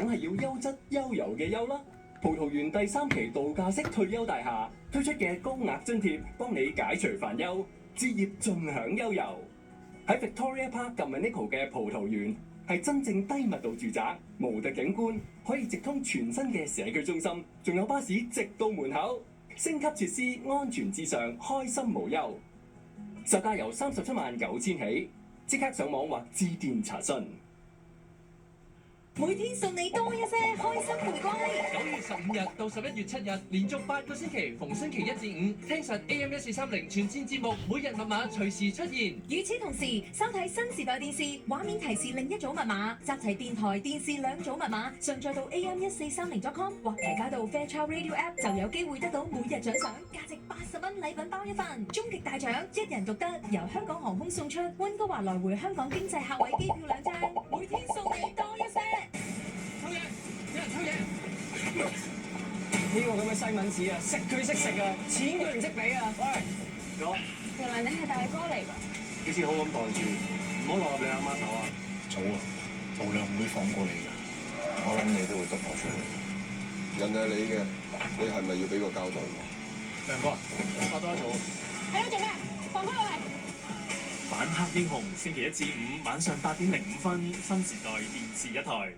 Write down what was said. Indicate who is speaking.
Speaker 1: 梗係要優質悠遊嘅優啦。葡萄園第3期度假式退休大廈推出嘅高額津貼，幫你解除煩憂，置業盡享悠遊。喺 Victoria Park Dominico 嘅葡萄園係真正低密度住宅，無敵景觀，可以直通全新嘅社區中心，仲有巴士直到門口。升級設施，安全至上，開心無憂。售價由379000起，即刻上網或致電查詢。
Speaker 2: 每天送你多一些開心回歸。
Speaker 3: 9月15日到11月7日，連續8個星期，逢星期1至5，聽實 AM1430全線節目，每日密碼隨時出現。
Speaker 2: 與此同時，收睇新時代電視，畫面提示另一組密碼，集齊電台、電視兩組密碼，上載到 AM1430.com 或提交到 Fairchild Radio App，就有機會得到每日獎賞，價值80蚊禮品包一份。終極大獎，一人獨得，由香港航空送出溫哥華來回香港經濟客位機票2張，每天送你多一些。
Speaker 3: 偷嘢！有人偷嘢！
Speaker 4: 呢個咁嘅西敏子啊，識佢識食啊，錢佢唔識俾啊！喂，我
Speaker 2: 原來你係大哥嚟㗎。
Speaker 4: 幾時好咁袋住，唔好落入你阿媽手啊！
Speaker 5: 早啊，無量唔會放過你㗎。我諗你都會突破出嚟。
Speaker 6: 人係你嘅，你係咪要俾個交代我？
Speaker 4: 梁哥，拍多一組。
Speaker 2: 喺度做咩？放開我嚟！
Speaker 7: 反黑英雄，星期1至5晚上8點05分，新時代電視1台。